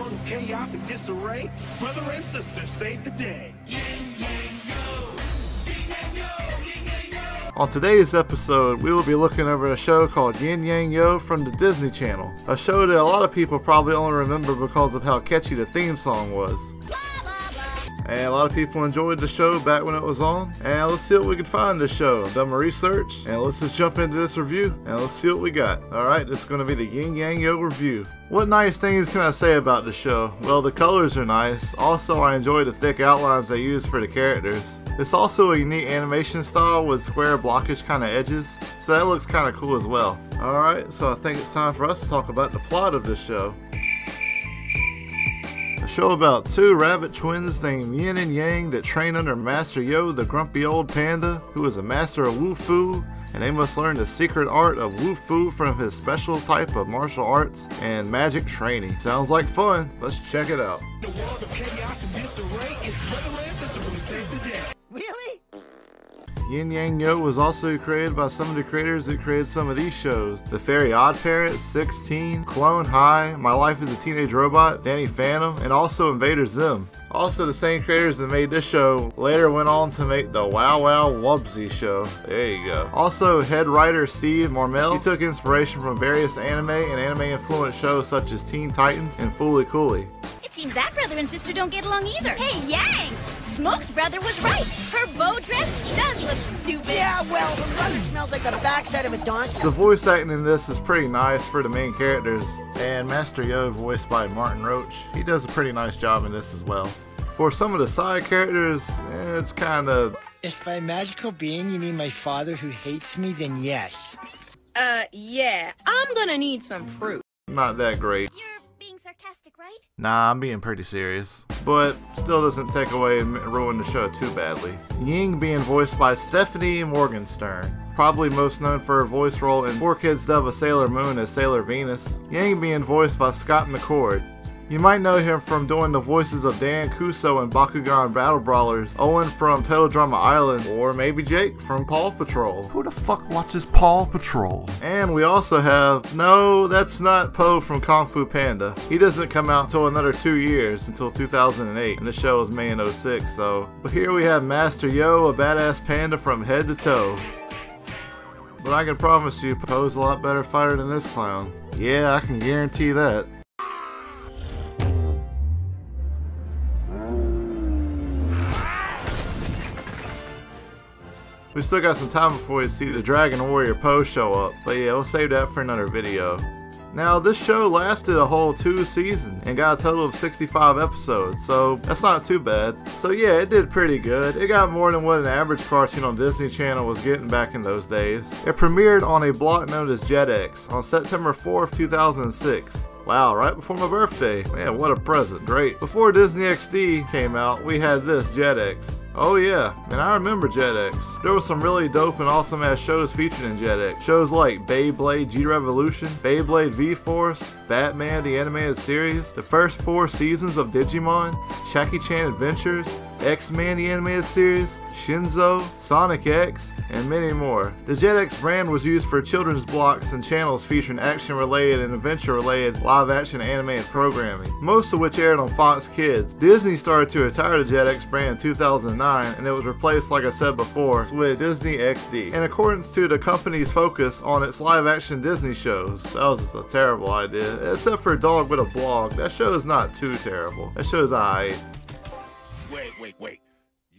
world of chaos and disarray, brother and sister save the day. Yin Yang Yo! Yin Yang Yo! Yin Yang Yo! On today's episode, we will be looking over a show called Yin Yang Yo from the Disney Channel. A show that a lot of people probably only remember because of how catchy the theme song was. And a lot of people enjoyed the show back when it was on. And let's see what we can find in this show. I've done my research, and let's just jump into this review, and let's see what we got. Alright, this is going to be the Yin Yang Yo review. What nice things can I say about the show? Well, the colors are nice. Also, I enjoy the thick outlines they use for the characters. It's also a unique animation style with square blockish kind of edges, so that looks kind of cool as well. Alright, so I think it's time for us to talk about the plot of this show. A show about two rabbit twins named Yin and Yang that train under Master Yo, the grumpy old panda, who is a master of Wu Fu, and they must learn the secret art of Wu Fu from his special type of martial arts and magic training. Sounds like fun. Let's check it out. The world of chaos and disarray is brother and sister who save the day. Really? Yin Yang Yo was also created by some of the creators that created some of these shows. The Fairy Odd Parents, 16, Clone High, My Life as a Teenage Robot, Danny Phantom, and also Invader Zim. Also the same creators that made this show later went on to make the Wow Wow Wubsy show. There you go. Also head writer Steve Marmel, he took inspiration from various anime and anime-influenced shows such as Teen Titans and Fooly Cooly. It seems that brother and sister don't get along either. Hey, Yang! Smoke's brother was right. Her bow dress does look stupid. Yeah, well, her brother smells like the backside of a donkey. The voice acting in this is pretty nice for the main characters, and Master Yo, voiced by Martin Roach, he does a pretty nice job in this as well. For some of the side characters, it's kind of... If by magical being you mean my father who hates me, then yes. Yeah, I'm gonna need some proof. not that great. You're being sarcastic, right? Nah, I'm being pretty serious. But still doesn't take away and ruin the show too badly. Ying being voiced by Stephanie Morgenstern. Probably most known for her voice role in 4Kids Dub of Sailor Moon as Sailor Venus. Yang being voiced by Scott McCord. You might know him from doing the voices of Dan Kuso in Bakugan Battle Brawlers, Owen from Total Drama Island, or maybe Jake from Paw Patrol. Who the fuck watches Paw Patrol? And we also have, no, that's not Po from Kung Fu Panda. He doesn't come out until another 2 years, until 2008, and the show was made in 06, so. But here we have Master Yo, a badass panda from head to toe. But I can promise you, Po's a lot better fighter than this clown. Yeah, I can guarantee that. We still got some time before we see the Dragon Warrior Po show up, but yeah, we'll save that for another video. Now, this show lasted a whole 2 seasons and got a total of 65 episodes, so that's not too bad. So yeah, it did pretty good. It got more than what an average cartoon on Disney Channel was getting back in those days. It premiered on a block known as JETIX on September 4th, 2006. Wow, right before my birthday. Man, what a present. Great. Before Disney XD came out, we had this, JETIX. Oh yeah, and I remember JETIX. There was some really dope and awesome ass shows featured in JETIX. Shows like Beyblade G-Revolution, Beyblade V-Force, Batman the Animated Series, the first 4 seasons of Digimon, Jackie Chan Adventures, X-Men the Animated Series, Shinzo, Sonic X, and many more. The JETIX brand was used for children's blocks and channels featuring action-related and adventure-related live-action animated programming, most of which aired on Fox Kids. Disney started to retire the JETIX brand in 2009, and it was replaced, like I said before, with Disney XD, in accordance to the company's focus on its live-action Disney shows. That was just a terrible idea, except for Dog with a Blog. That show is not too terrible. That show's alright. Wait.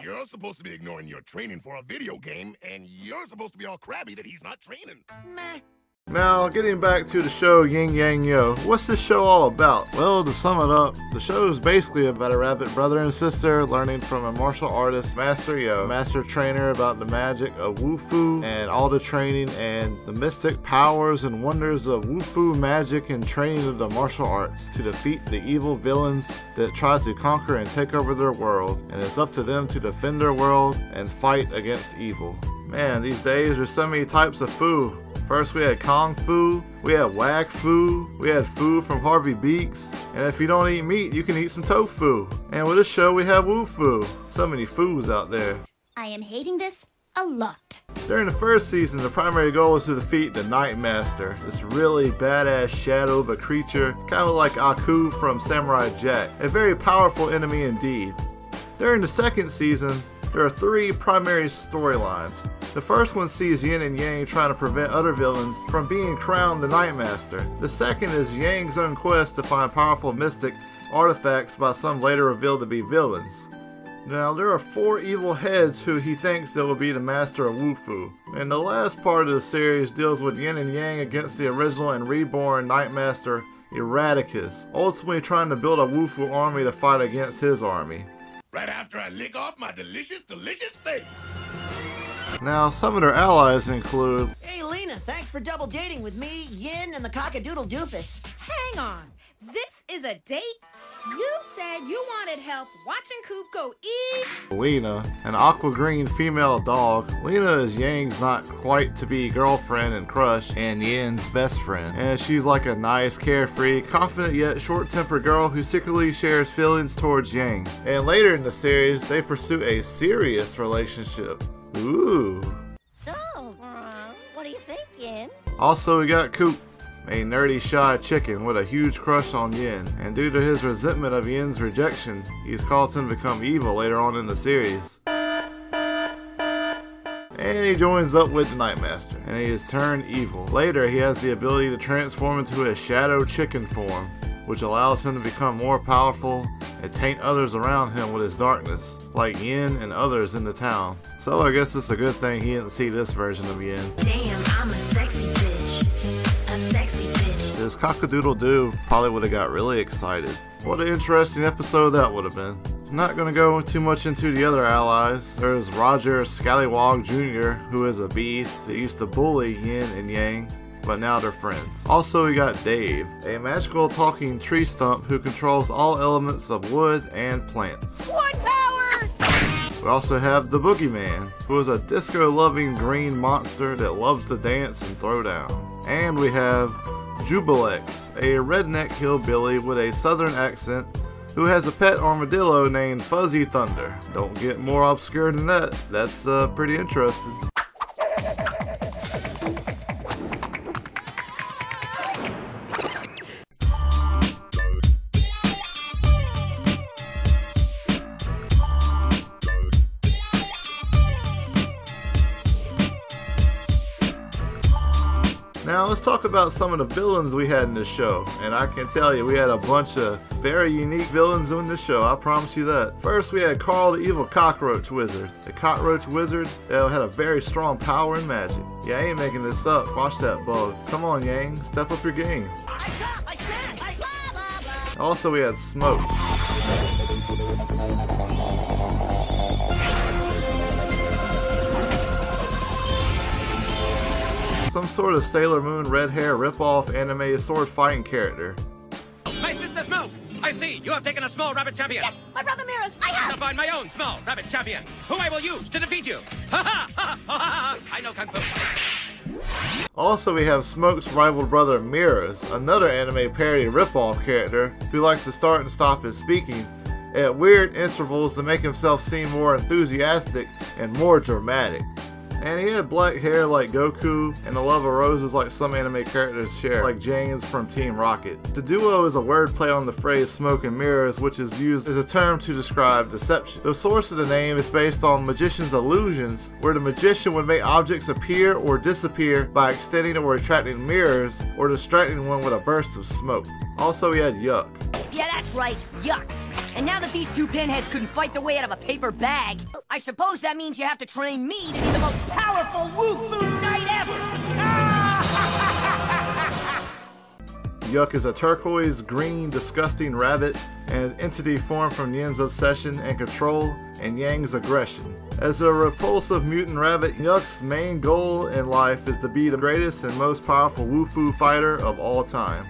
You're supposed to be ignoring your training for a video game, and you're supposed to be all crabby that he's not training. Meh. Now, getting back to the show Yin Yang Yo, what's this show all about? Well, to sum it up, the show is basically about a rabbit brother and sister learning from a martial artist, Master Yo, master trainer, about the magic of Wu Fu and all the training and the mystic powers and wonders of Wu Fu magic and training of the martial arts to defeat the evil villains that try to conquer and take over their world, and it's up to them to defend their world and fight against evil. Man, these days there's so many types of Fu. First we had Kung Fu, we had Wag Fu, we had Fu from Harvey Beaks, and if you don't eat meat, you can eat some tofu. And with this show we have Wu Fu. So many Fus out there. I am hating this a lot. During the first season, the primary goal was to defeat the Nightmaster, this really badass shadow of a creature, kind of like Aku from Samurai Jack, a very powerful enemy indeed. During the second season, there are 3 primary storylines. The first one sees Yin and Yang trying to prevent other villains from being crowned the Nightmaster. The second is Yang's own quest to find powerful mystic artifacts by some later revealed to be villains. Now, there are 4 evil heads who he thinks that will be the master of Wufu. And the last part of the series deals with Yin and Yang against the original and reborn Nightmaster Erraticus, ultimately trying to build a Wufu army to fight against his army. Right after I lick off my delicious, delicious face. Now, some of their allies include... Hey, Lena, thanks for double dating with me, Yin, and the cockadoodle doofus. Hang on. This is a date? You said you wanted help watching Coop go eat. Lena, an aqua green female dog. Lena is Yang's not quite to be girlfriend and crush, and Yin's best friend. And she's like a nice, carefree, confident yet short-tempered girl who secretly shares feelings towards Yang. And later in the series, they pursue a serious relationship. Ooh. So, what do you think, Yin? Also, we got Coop, a nerdy, shy chicken with a huge crush on Yin, and due to his resentment of Yin's rejection, he's caused him to become evil later on in the series. And he joins up with the Nightmaster, and he is turned evil. Later, he has the ability to transform into a shadow chicken form, which allows him to become more powerful and taint others around him with his darkness, like Yin and others in the town. So I guess it's a good thing he didn't see this version of Yin. Damn, I'm a sexy bitch. A sexy bitch. This cockadoodle-doo probably would have got really excited. What an interesting episode that would have been. I'm not going to go too much into the other allies. There's Roger Scallywog Jr., who is a beast that used to bully Yin and Yang, but now they're friends. Also, we got Dave, a magical talking tree stump who controls all elements of wood and plants. What power? We also have the Boogeyman, who is a disco-loving green monster that loves to dance and throw down. And we have Jubilex, a redneck hillbilly with a southern accent who has a pet armadillo named Fuzzy Thunder. Don't get more obscure than that. That's pretty interesting. Now let's talk about some of the villains we had in this show, and I can tell you we had a bunch of very unique villains in this show, I promise you that. First we had Carl the evil cockroach wizard. The cockroach wizard that had a very strong power and magic. Yeah, I ain't making this up, watch that bug. Come on Yang, step up your game. I smash, blah, blah, blah. Also we had Smoke. Some sort of Sailor Moon red hair ripoff anime sword fighting character. My sister Smoke! I see, you have taken a small rabbit champion! Yes, my brother Mirrors, I I shall have! find my own small rabbit champion, whom I will use to defeat you! Ha ha ha ha ha! I know Kung Fu! Also we have Smoke's rival brother Mirrors, another anime parody ripoff character who likes to start and stop his speaking at weird intervals to make himself seem more enthusiastic and more dramatic. And he had black hair like Goku and a love of roses like some anime characters share, like James from Team Rocket. The duo is a wordplay on the phrase smoke and mirrors, which is used as a term to describe deception. The source of the name is based on magician's illusions, where the magician would make objects appear or disappear by extending or retracting mirrors or distracting one with a burst of smoke. Also, he had Yuck. Yeah, that's right, yuck. And now that these two pinheads couldn't fight their way out of a paper bag, I suppose that means you have to train me to be the most powerful Woo-Foo Knight ever! Yuck is a turquoise, green, disgusting rabbit, an entity formed from Yin's obsession and control and Yang's aggression. As a repulsive mutant rabbit, Yuck's main goal in life is to be the greatest and most powerful Woo-Foo fighter of all time.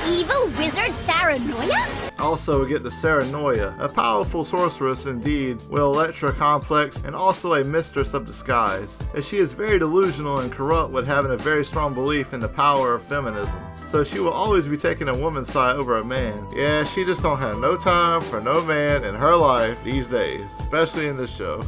Evil wizard Saranoia? Also, we get the Saranoia, a powerful sorceress indeed, with Electra complex and also a mistress of disguise, as she is very delusional and corrupt with having a very strong belief in the power of feminism. So she will always be taking a woman's side over a man. Yeah, she just don't have no time for no man in her life these days, especially in this show.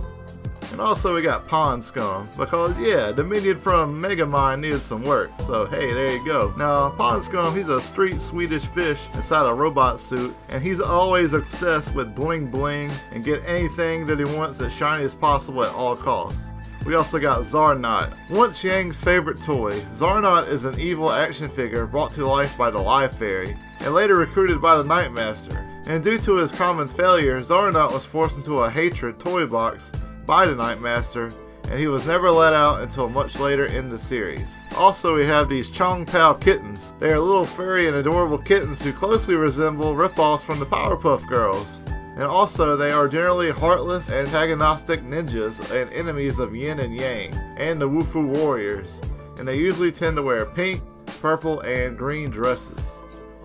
And also we got Pond Scum, because yeah, the minion from Megamind needed some work, so hey, there you go. Now, Pond Scum, he's a street Swedish fish inside a robot suit, and he's always obsessed with bling bling and get anything that he wants as shiny as possible at all costs. We also got Zarnot, once Yang's favorite toy. Zarnot is an evil action figure brought to life by the Life Fairy, and later recruited by the Nightmaster. And due to his common failure, Zarnot was forced into a hatred toy box by the Nightmaster, and he was never let out until much later in the series. Also, we have these Chong Pao kittens. They are little furry and adorable kittens who closely resemble ripoffs from the Powerpuff Girls. And also, they are generally heartless, antagonistic ninjas and enemies of Yin and Yang and the Wufu warriors, and they usually tend to wear pink, purple, and green dresses.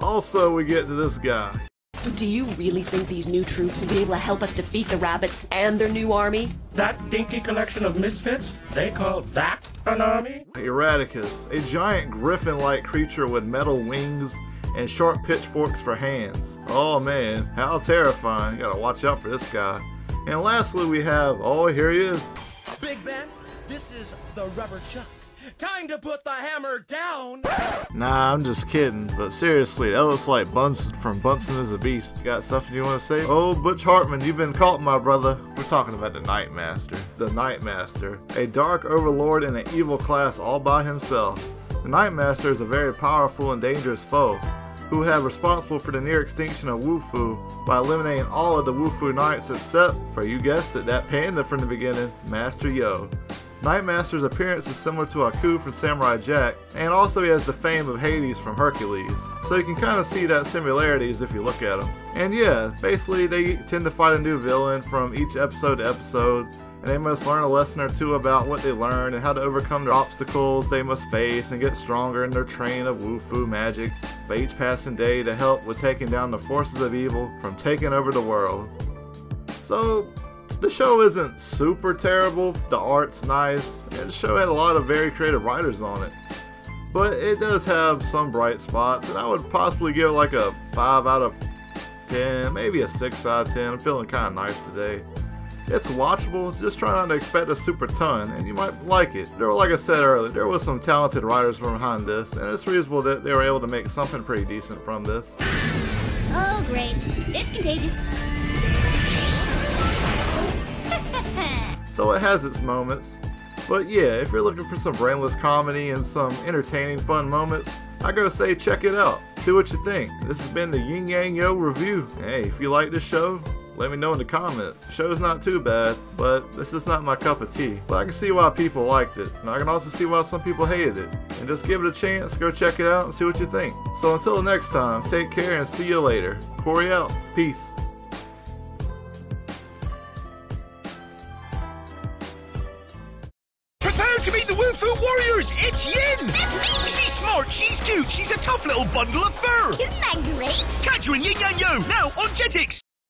Also, we get to this guy. Do you really think these new troops will be able to help us defeat the rabbits and their new army? That dinky collection of misfits? They call that an army? Eradicus, a giant griffin-like creature with metal wings and sharp pitchforks for hands. Oh man, how terrifying. You gotta watch out for this guy. And lastly we have, oh here he is. Big Ben, this is the Rubber Chuck. Time to put the hammer down! Nah, I'm just kidding, but seriously, that looks like Bunsen from Bunsen is a Beast. You got something you want to say? Oh, Butch Hartman, you've been caught, my brother. We're talking about the Nightmaster. The Nightmaster, a dark overlord and an evil class all by himself. The Nightmaster is a very powerful and dangerous foe, who have responsible for the near extinction of Wufu by eliminating all of the Wufu Knights except for, you guessed it, that panda from the beginning, Master Yeahh. Nightmaster's appearance is similar to Aku from Samurai Jack, and also he has the fame of Hades from Hercules, so you can kind of see that similarities if you look at them. And yeah, basically they tend to fight a new villain from each episode to episode, and they must learn a lesson or two about what they learned and how to overcome the obstacles they must face and get stronger in their training of Wufu magic by each passing day to help with taking down the forces of evil from taking over the world. So, the show isn't super terrible, the art's nice, and the show had a lot of very creative writers on it. But it does have some bright spots, and I would possibly give it like a 5 out of 10, maybe a 6 out of 10. I'm feeling kind of nice today. It's watchable, just try not to expect a super ton, and you might like it. There were, like I said earlier, there was some talented writers behind this, and it's reasonable that they were able to make something pretty decent from this. Oh great, it's contagious. So it has its moments, but yeah, if you're looking for some brainless comedy and some entertaining fun moments, I gotta say check it out, see what you think. This has been the Yin Yang Yo review. Hey, if you like this show, let me know in the comments. The show's not too bad, but this is not my cup of tea. But I can see why people liked it, and I can also see why some people hated it. And just give it a chance, go check it out and see what you think. So until the next time, take care and see you later. Cory out. Peace. Prepare to meet the Wufu warriors! It's Yin! That's me! She's smart, she's cute, she's a tough little bundle of fur! Isn't that great? Catch her in Yin Yang Yo, now on JETIX!